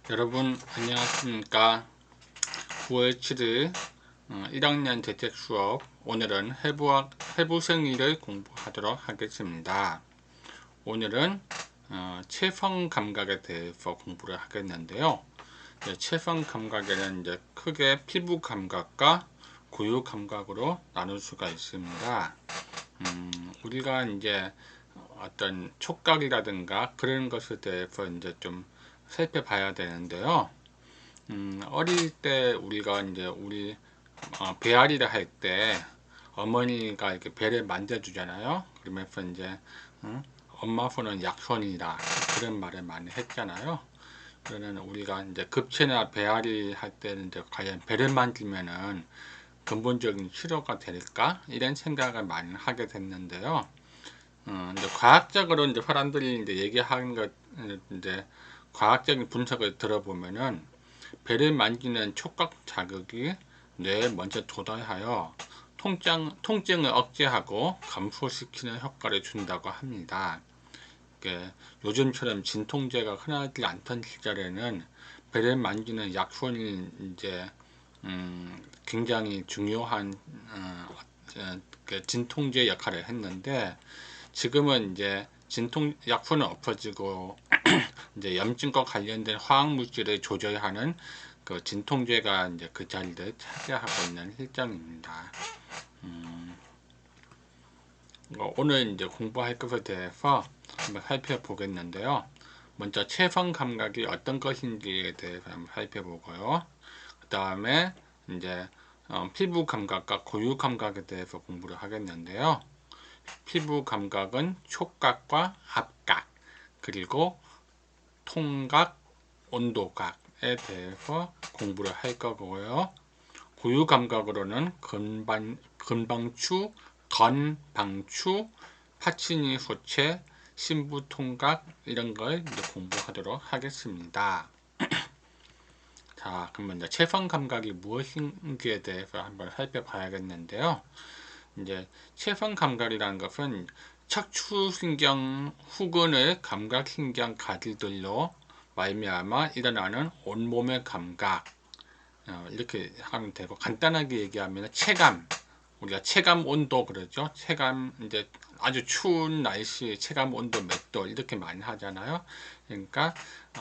여러분 안녕하십니까. 9월 7일 1학년 대책 수업, 오늘은 해부생리를 공부하도록 하겠습니다. 오늘은 체성 감각에 대해서 공부를 하겠는데요. 체성 감각에는 이제 크게 피부 감각과 고유 감각으로 나눌 수가 있습니다. 우리가 이제 어떤 촉각이라든가 그런 것에 대해서 이제 좀 살펴봐야 되는데요. 어릴 때 우리가 이제 우리 배앓이를 할 때 어머니가 이렇게 배를 만져주잖아요. 그러면서 이제 엄마 손은 약손이다, 그런 말을 많이 했잖아요. 그러면 우리가 이제 급체나 배앓이 할 때는 이제 과연 배를 만지면은 근본적인 치료가 될까, 이런 생각을 많이 하게 됐는데요. 이제 과학적으로 이제 사람들이 이제 얘기하는 것, 이제 과학적인 분석을 들어보면은 배를 만지는 촉각 자극이 뇌에 먼저 도달하여 통증을 억제하고 감소시키는 효과를 준다고 합니다. 요즘처럼 진통제가 흔하지 않던 시절에는 배를 만지는 약손이 이제 굉장히 중요한 진통제 역할을 했는데, 지금은 이제 진통 약효는 없어지고 이제 염증과 관련된 화학 물질을 조절하는 그 진통제가 이제 그 자리를 차지하고 있는 실정입니다. 오늘 이제 공부할 것에 대해서 한번 살펴보겠는데요. 먼저 체성 감각이 어떤 것인지에 대해서 한번 살펴보고요. 그 다음에 이제 피부 감각과 고유 감각에 대해서 공부를 하겠는데요. 피부 감각은 촉각과 합각, 그리고 통각, 온도각에 대해서 공부를 할 거고요. 고유 감각으로는 근방추, 건방추, 파치니 소체, 신부통각, 이런 걸 이제 공부하도록 하겠습니다. 자, 그럼 먼저 체성 감각이 무엇인지에 대해서 한번 살펴봐야겠는데요. 이제 체성 감각이라는 것은 척추신경 후근의 감각신경 가지들로 말미암아 일어나는 온몸의 감각, 이렇게 하면 되고, 간단하게 얘기하면 체감, 우리가 체감 온도 그러죠. 체감, 이제 아주 추운 날씨 체감 온도 몇 도, 이렇게 많이 하잖아요. 그러니까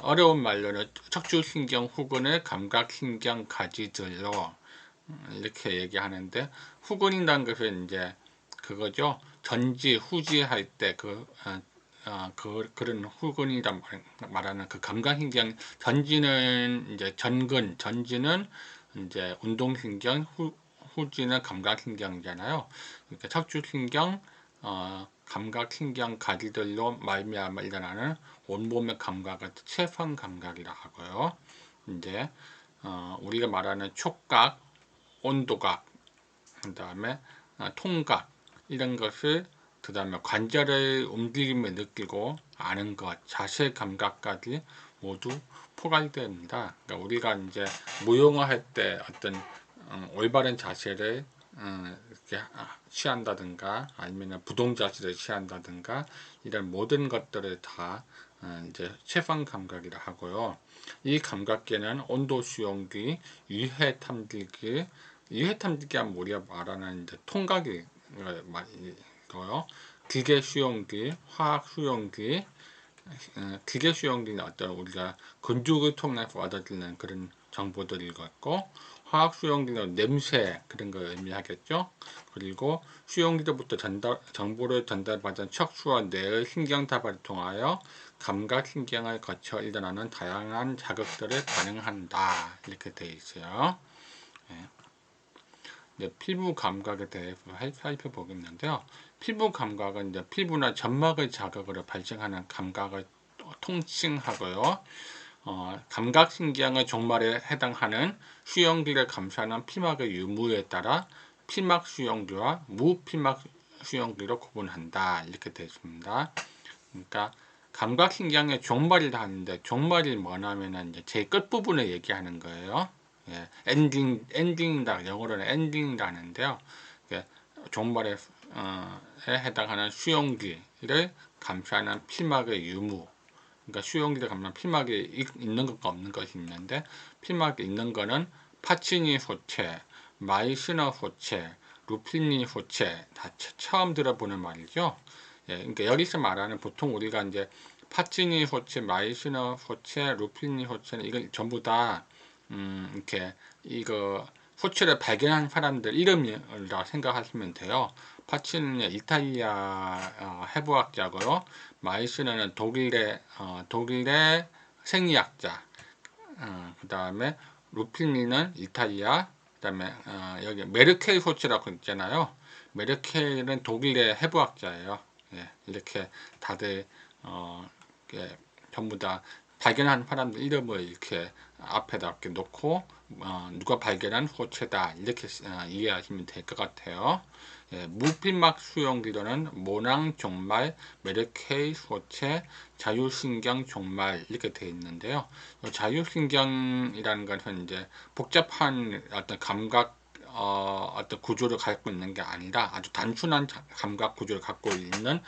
어려운 말로는 척추신경 후근의 감각신경 가지들로 이렇게 얘기하는데, 후근이라는 것은 이제 그거죠. 전지, 후지 할 때 그런 후근이란 말하는 그 감각신경, 전지는 이제 전지는 이제 운동신경, 후지는 감각신경이잖아요. 그러니까 척추신경, 감각신경 가지들로 말미암아 일어나는 온몸의 감각을 체성 감각이라 하고요. 이제 우리가 말하는 촉각, 온도각, 그 다음에 통각, 이런 것을, 그 다음에 관절의 움직임을 느끼고 아는 것, 자세 감각까지 모두 포괄됩니다. 그러니까 우리가 이제 무용을 할 때 어떤 올바른 자세를 이렇게 취한다든가, 아니면 부동 자세를 취한다든가, 이런 모든 것들을 다 이제 체성 감각이라 하고요. 이 감각계는 온도 수용기, 유해 탐지기, 유해 탐지기 하면 우리가 말하는 이제 통각이 있고요. 기계 수용기, 화학 수용기, 기계 수용기는 어떤 우리가 건조를 통해서 얻어지는 그런 정보들이 있고, 화학 수용기는 냄새, 그런 걸 의미하겠죠. 그리고 수용기로부터 정보를 전달받은 척추와 뇌의 신경탑을 통하여 감각신경을 거쳐 일어나는 다양한 자극들을 반응한다, 이렇게 되어 있어요. 이제 피부 감각에 대해서 살펴보겠는데요. 피부 감각은 이제 피부나 점막의 자극으로 발생하는 감각을 통칭하고요. 감각신경의 종말에 해당하는 수용기를 감싸는 피막의 유무에 따라 피막 수용기와 무피막 수용기로 구분한다, 이렇게 되어 있습니다. 그러니까 감각신경의 종말이라 하는데, 종말이 뭐냐면은 이제 제일 끝부분을 얘기하는 거예요. 엔딩이다, 영어로는 엔딩이라는데요. 종말에 해당하는 수용기를 감싸는 피막의 유무, 그러니까 수용기를 감면 피막이 있는 것과 없는 것이 있는데, 피막이 있는 거는 파치니 호체, 마이스너 호체, 루피니 호체 다 처음 들어보는 말이죠. 예, 그러니까 여기서 말하는 보통 우리가 이제 파치니 호체, 마이스너 호체, 루피니 호체는 이건 전부 다 이렇게 이거 호체를 발견한 사람들 이름이라 생각하시면 돼요. 파치니는 이탈리아 해부학자고요. 마이스너는 독일의 생리학자. 그 다음에 루피니는 이탈리아. 그 다음에 여기 메르켈 호치라고 있잖아요. 메르켈은 독일의 해부학자예요. 예, 이렇게 다들 이렇게 전부 다 발견한 사람들 이름을 이렇게 앞에다 이렇게 놓고 누가 발견한 호체다 이렇게 이해하시면 될 것 같아요. 예, 무피막 수용기로는 모낭 종말, 메르케이 호체, 자율신경 종말 이렇게 되어 있는데요. 자율신경이라는 것은 이제 복잡한 어떤 감각 어떤 구조를 갖고 있는 게 아니라 아주 단순한 감각 구조를 갖고 있는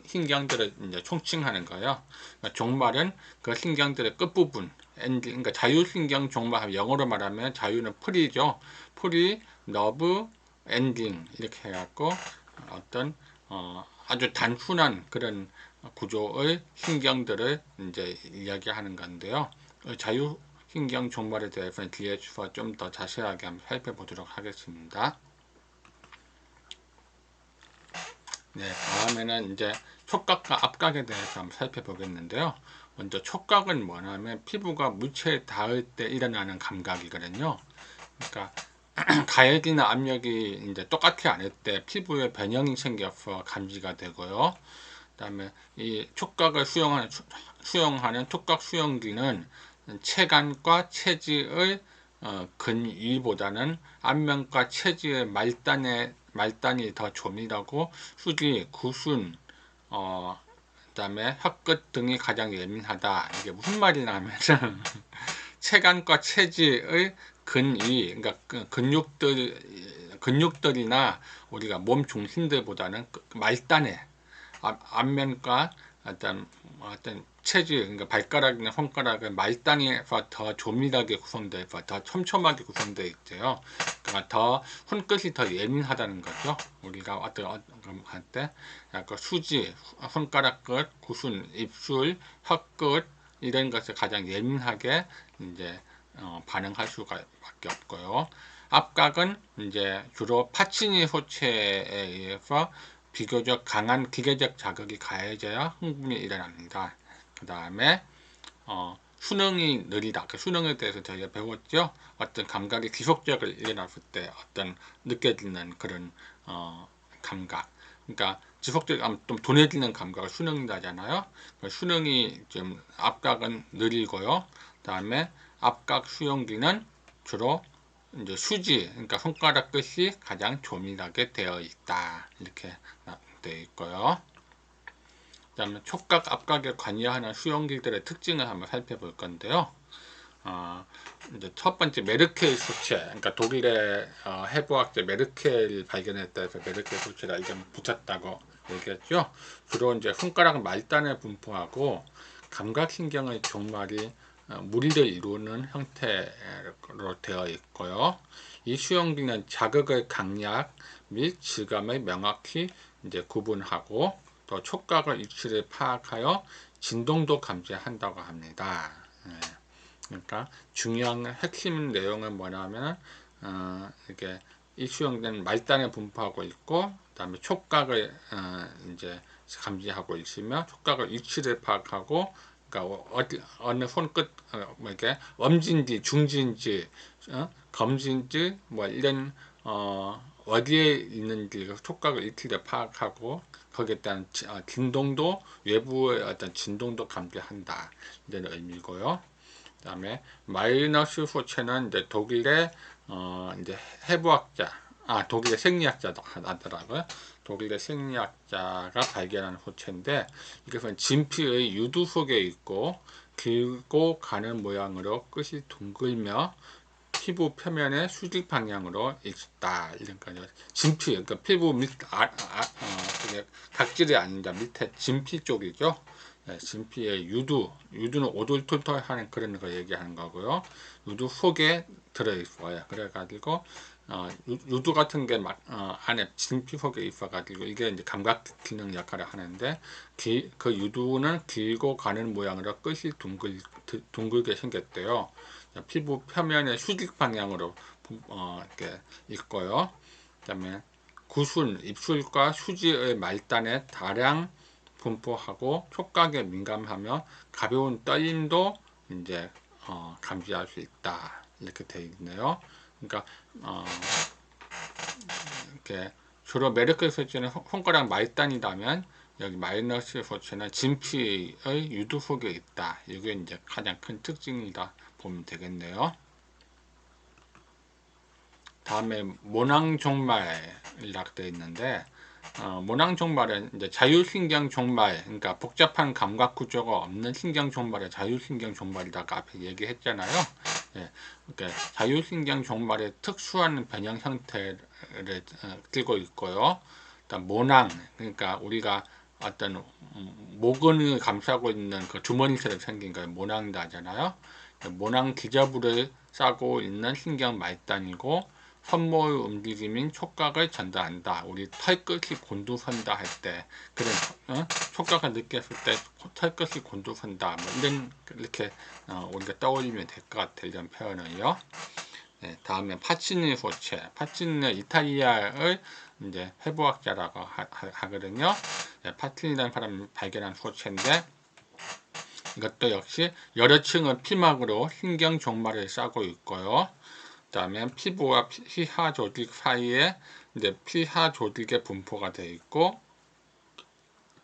신경들을 이제 총칭하는 거예요. 그러니까 종말은 그 신경들의 끝부분, 그러니까 자율신경 종말, 영어로 말하면 자유는 풀이죠. 풀이, 너브, 엔딩 이렇게 해갖고 어떤 아주 단순한 그런 구조의 신경들을 이제 이야기하는 건데요. 자율신경 종말에 대해서는 뒤에서 좀 더 자세하게 한번 살펴보도록 하겠습니다. 네, 다음에는 이제 촉각과 압각에 대해서 한번 살펴보겠는데요. 먼저 촉각은 뭐냐면 피부가 물체에 닿을 때 일어나는 감각이거든요. 그러니까 가열이나 압력이 이제 똑같이 않을 때 피부에 변형이 생겨서 감지가 되고요. 그다음에 이 촉각을 수용하는 촉각 수용기는 체간과 체지의 근위보다는 안면과 체지의 말단이 더 조밀하고 수지, 구순, 그다음에 혀끝 등이 가장 예민하다. 이게 무슨 말이냐 하면 체간과 체지의 근위, 그러니까 근육들이나 우리가 몸 중심들보다는 말단에 앞면과 어떤 체질, 그러니까 발가락이나 손가락은 말단에서 더 조밀하게 구성되어 있고 더 촘촘하게 구성되어 있대요. 그러니까 더 손끝이 더 예민하다는 거죠. 우리가 어떤 할 때 약간 수지, 손가락 끝, 구순, 입술, 혀끝 이런 것을 가장 예민하게 이제 반응할 수밖에 없고요. 압각은 이제 주로 파치니 호체에 의해서 비교적 강한 기계적 자극이 가해져야 흥분이 일어납니다. 그 다음에 수능이 느리다. 그 수능에 대해서 저희가 배웠죠. 어떤 감각이 지속적으로 일어났을 때 어떤 느껴지는 그런 감각. 그러니까 지속적으로 좀 둔해지는 감각을 수능이라 하잖아요. 수능이 좀 압각은 느리고요. 그 다음에 압각 수용기는 주로 이제 수지, 그러니까 손가락 끝이 가장 조밀하게 되어 있다. 이렇게 되어 있고요. 그 다음에 촉각, 압각에 관여하는 수용기들의 특징을 한번 살펴볼 건데요. 이제 첫 번째 메르켈 수체, 그러니까 독일의 해부학자 메르켈 발견했다 해서 메르켈 수체가 이름 붙였다고 얘기했죠. 주로 이제 손가락 말단에 분포하고 감각신경의 종말이 무리를 이루는 형태로 되어 있고요. 이 수용기는 자극의 강약 및 질감을 명확히 이제 구분하고 또 촉각의 위치를 파악하여 진동도 감지한다고 합니다. 그러니까 중요한 핵심 내용은 뭐냐면 이렇게 이 수용기는 말단에 분포하고 있고 그다음에 촉각을 이제 감지하고 있으며 촉각의 위치를 파악하고 그러니까 어느 손끝 뭐 이렇게 엄지인지 중지인지 검지인지 뭐 이런 어디에 있는지 촉각의 위치를 파악하고 거기에 따른 진동도 외부의 어떤 진동도 감지한다 이런 의미고요. 그다음에 마이너스 호체는 이제 독일의 이제 해부학자, 독일의 생리학자도 하더라고요. 독일의 생리학자가 발견한 호체인데 이것은 진피의 유두 속에 있고 길고 가는 모양으로 끝이 둥글며 피부 표면의 수직 방향으로 있다. 이런 거죠. 진피, 그러니까 피부 밑, 각질이 아닌다. 밑에 진피 쪽이죠. 진피의 유두는 오돌토돌하는 그런 거 얘기하는 거고요. 유두 속에 들어있어요. 그래가지고 유두 같은 게 안에 진피 속에 있어가지고 이게 이제 감각 기능 역할을 하는데 그 유두는 길고 가는 모양으로 끝이 둥글게 생겼대요. 피부 표면의 수직 방향으로 이렇게 있고요. 그다음에 입술과 수지의 말단에 다량 분포하고 촉각에 민감하며 가벼운 떨림도 이제 감지할 수 있다 이렇게 되어 있네요. 그러니까 이렇게 주로 메르크 소치는 손가락 말단이라면 여기 마이너스 소치는 진피의 유두 속에 있다. 이게 이제 가장 큰 특징이다 보면 되겠네요. 다음에 모낭종말이라고 되어 있는데 모낭종말은 이제 자율신경 종말, 그러니까 복잡한 감각 구조가 없는 신경 종말의 자율신경 종말이라고 앞에 얘기했잖아요. 예, 그러니까 자율신경 종말의 특수한 변형 형태를 띠고 있고요. 일단 모낭, 그러니까 우리가 어떤 모근을 감싸고 있는 그 주머니처럼 생긴 걸 모낭이라 하잖아요. 모낭 기저부를 싸고 있는 신경 말단이고 손모의 움직임인 촉각을 전달한다. 우리 털끝이 곤두선다 할 때 그런 촉각을 느꼈을 때 털끝이 곤두선다. 뭐 이렇게 우리가 떠올리면 될 것 같아요. 이런 표현을요. 네, 다음에 파치니 소체. 파치니는 이탈리아의 이제 해부학자라고 하거든요. 네, 파치니라는 사람이 발견한 소체인데 이것도 역시 여러 층의 피막으로 신경 종말을 싸고 있고요. 그 다음에 피부와 피하 조직 사이에 이제 피하 조직의 분포가 되어 있고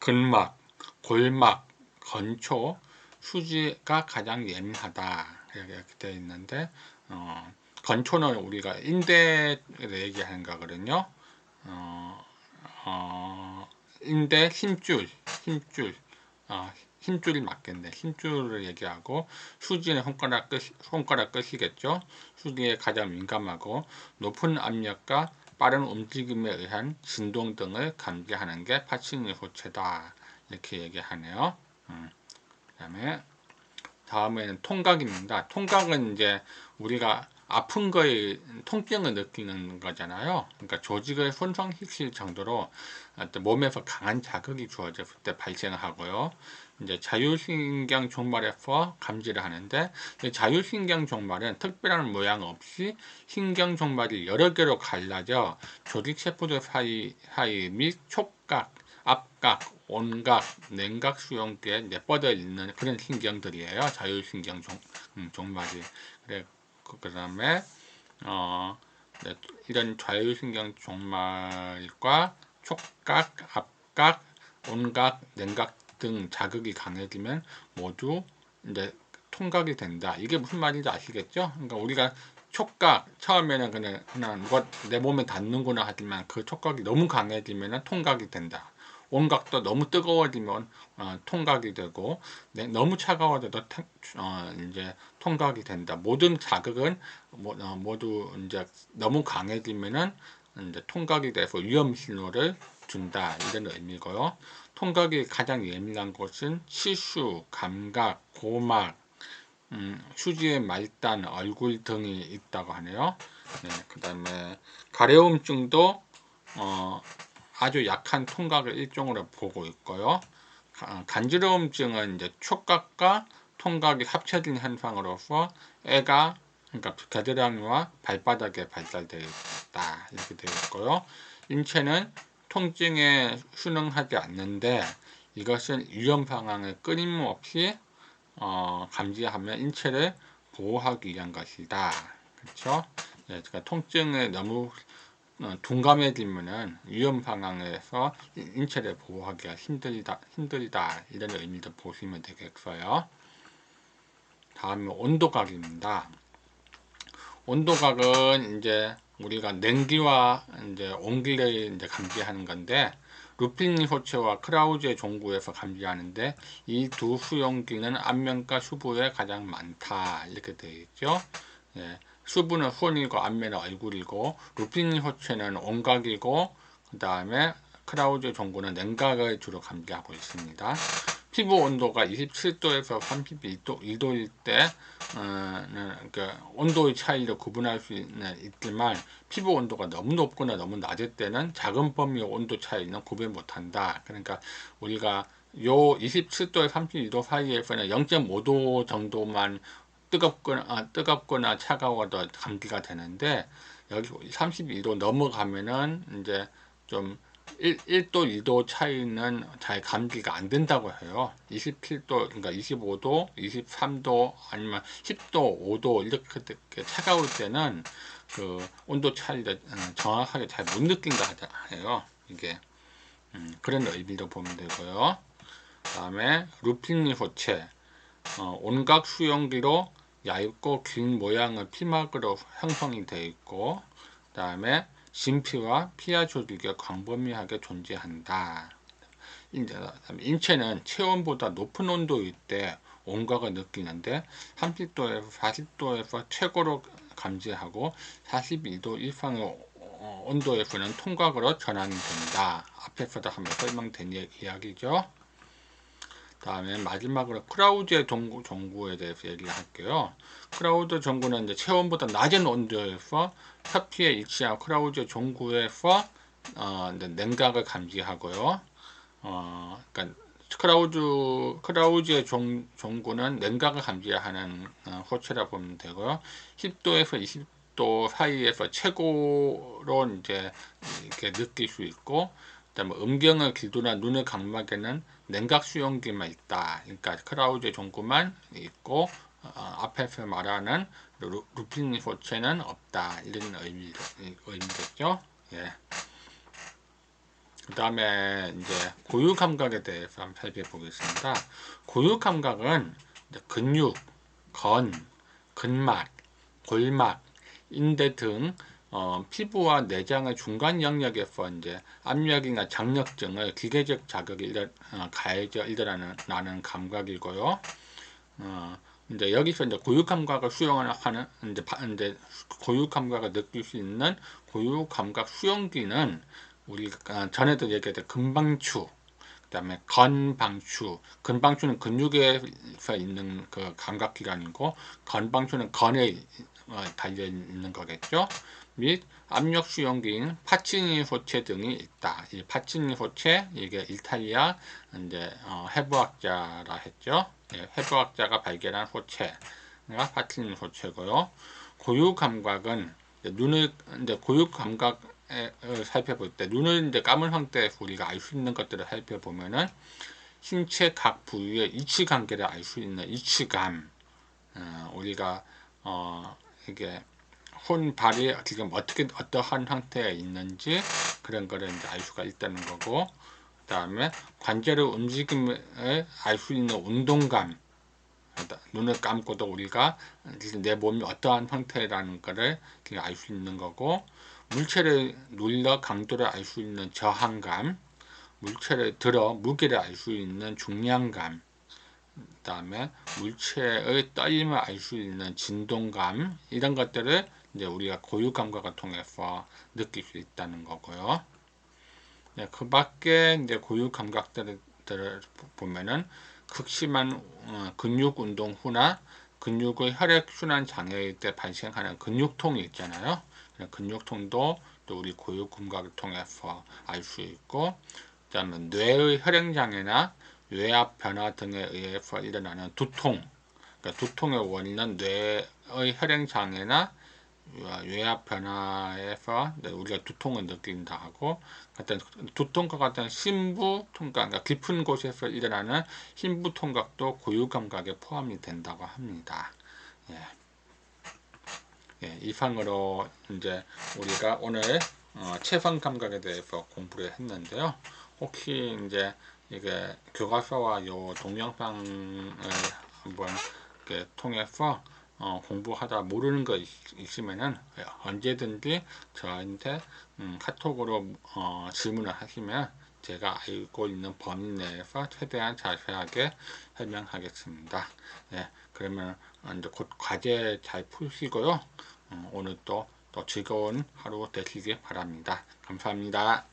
근막, 골막, 건초, 수지가 가장 예민하다 이렇게 되어 있는데 건초는 우리가 인대를 얘기하는 거거든요. 인대 힘줄이 맞겠네. 힘줄을 얘기하고 수지는 손가락 끝이겠죠. 수지에 가장 민감하고 높은 압력과 빠른 움직임에 의한 진동 등을 감지하는 게 파치니 소체다. 이렇게 얘기하네요. 다음에는 통각입니다. 통각은 이제 우리가 아픈 거에 통증을 느끼는 거잖아요. 그러니까 조직을 손상시킬 정도로 몸에서 강한 자극이 주어졌을 때 발생하고요. 이제 자율신경 종말에서 감지를 하는데 자율신경 종말은 특별한 모양 없이 신경 종말이 여러 개로 갈라져 조직 세포들 사이 및 촉각, 앞각, 온각, 냉각 수용기에 뻗어 있는 그런 신경들이에요. 자율신경 종말이. 그래 그 다음에 이런 자율신경 종말과 촉각, 앞각, 온각, 냉각 등 자극이 강해지면 모두 이제 통각이 된다. 이게 무슨 말인지 아시겠죠? 그러니까 우리가 촉각 처음에는 그냥 누가 내 몸에 닿는구나 하지만 그 촉각이 너무 강해지면 통각이 된다. 온각도 너무 뜨거워지면 통각이 되고 너무 차가워져도 이제 통각이 된다. 모든 자극은 모두 이제 너무 강해지면은 이제 통각이 돼서 위험 신호를 준다. 이런 의미고요. 통각이 가장 예민한 곳은 시수, 감각, 고막, 수지의 말단, 얼굴 등이 있다고 하네요. 네, 그 다음에 가려움증도 아주 약한 통각을 일종으로 보고 있고요. 간지러움증은 이제 촉각과 통각이 합쳐진 현상으로서 그러니까 겨드랑이와 발바닥에 발달되어 있다 이렇게 되어 있고요. 인체는 통증에 순응하지 않는데 이것은 위험 상황을 끊임없이 감지하며 인체를 보호하기 위한 것이다. 그렇죠? 네, 그러니까 통증에 너무 둔감해지면은 위험 상황에서 인체를 보호하기가 힘들다 이런 의미도 보시면 되겠어요. 다음은 온도각입니다. 온도각은 이제 우리가 냉기와 이제 온기를 이제 감지하는 건데 루피니 소체와 크라우제 종구에서 감지하는데 이 두 수용기는 앞면과 수부에 가장 많다 이렇게 되어 있죠. 예, 수부는 손이고 앞면은 얼굴이고 루피니 소체는 온각이고 그 다음에 크라우제 종구는 냉각을 주로 감지하고 있습니다. 피부 온도가 27도에서 32도일 때 그 온도의 차이를 구분할 수 있지만 피부 온도가 너무 높거나 너무 낮을 때는 작은 범위의 온도 차이는 구별 못한다. 그러니까 우리가 요 27도에 32도 사이에서는 0.5도 정도만 뜨겁거나 차가워도 감기가 되는데 여기 32도 넘어가면은 이제 좀 1도, 2도 차이는 잘 감기가 안 된다고 해요. 27도, 그러니까 25도, 23도, 아니면 10도, 5도 이렇게 차가울 때는 그 온도 차이를 정확하게 잘 못 느낀다 해요. 이게 그런 의미로 보면 되고요. 그 다음에 루피니 호체, 온각 수용기로 얇고 긴 모양의 피막으로 형성이 되어 있고, 그 다음에 진피와 피하 조직이 광범위하게 존재한다. 인체는 체온보다 높은 온도일 때 온각을 느끼는데 30도에서 40도에서 최고로 감지하고 42도 이상의 온도에서는 통각으로 전환이 된다. 앞에서도 한번 설명된 이야기죠. 다음에 마지막으로 크라우즈의 종구에 대해서 얘기를 할게요. 크라우즈 종구는 이제 체온보다 낮은 온도에서 표피에 위치한 크라우즈 종구에서 냉각을 감지하고요. 그러니까 크라우즈의 종구는 냉각을 감지하는 호체라 보면 되고요. 10도에서 20도 사이에서 최고로 이제 이렇게 느낄 수 있고, 그다음에 음경의 기두나 눈의 각막에는 냉각 수용기만 있다. 그러니까 크라우즈의 종구만 있고 앞에서 말하는 루피니 호체는 없다. 이런 의미겠죠. 예. 그 다음에 이제 고유 감각에 대해서 한번 살펴보겠습니다. 고유 감각은 근육, 근막, 골막, 인대 등 피부와 내장의 중간 영역에서 이제 압력이나 장력증을 기계적 자극이 가해져 일어나는 감각이고요. 이제 여기서 이제 고유 감각을 수용하는 이제 고유 감각을 느낄 수 있는 고유 감각 수용기는 우리가 전에도 얘기했던 근방추, 그 다음에 근방추는 근육에서 있는 그 감각기관이고, 건방추는 건에 달려 있는 거겠죠. 및 압력 수용기인 파치니 호체 등이 있다. 이 파치니 호체, 이게 이탈리아 이제 해부학자라 했죠. 예, 해부학자가 발견한 호체가 파치니 호체고요. 고유 감각은 고유 감각 살펴볼 때 눈을 이제 감은 상태에서 우리가 알 수 있는 것들을 살펴보면은 신체 각 부위의 이치 관계를 알 수 있는 이치감, 우리가 이게 발이 지금 어떠한 상태에 있는지 그런 거를 이제 알 수가 있다는 거고, 그 다음에 관절의 움직임을 알 수 있는 운동감, 눈을 감고도 우리가 내 몸이 어떠한 상태라는 거를 알 수 있는 거고, 물체를 눌러 강도를 알 수 있는 저항감, 물체를 들어 무게를 알 수 있는 중량감, 그 다음에 물체의 떨림을 알 수 있는 진동감, 이런 것들을 이제 우리가 고유 감각을 통해서 느낄 수 있다는 거고요. 네, 그 밖에 이제 고유 감각들을 보면은 극심한 근육 운동 후나 근육의 혈액 순환 장애일 때 발생하는 근육통이 있잖아요. 근육통도 또 우리 고유 감각을 통해서 알 수 있고, 그다음에 뇌의 혈행 장애나 뇌압 변화 등에 의해서 일어나는 두통, 그러니까 두통의 원인은 뇌의 혈행 장애나 뇌압 변화에서 우리가 두통을 느낀다 하고, 두통과 같은 심부 통각, 그러니까 깊은 곳에서 일어나는 심부 통각도 고유 감각에 포함이 된다고 합니다. 예. 예, 이상으로 이제 우리가 오늘 체성 감각에 대해서 공부를 했는데요. 혹시 이제 이게 교과서와 요 동영상을 한번 이렇게 통해서 공부하다 모르는 거 있으면은 언제든지 저한테 카톡으로 질문을 하시면 제가 알고 있는 범위 내에서 최대한 자세하게 설명하겠습니다. 예, 그러면 이제 곧 과제 잘 푸시고요. 오늘 또 즐거운 하루 되시길 바랍니다. 감사합니다.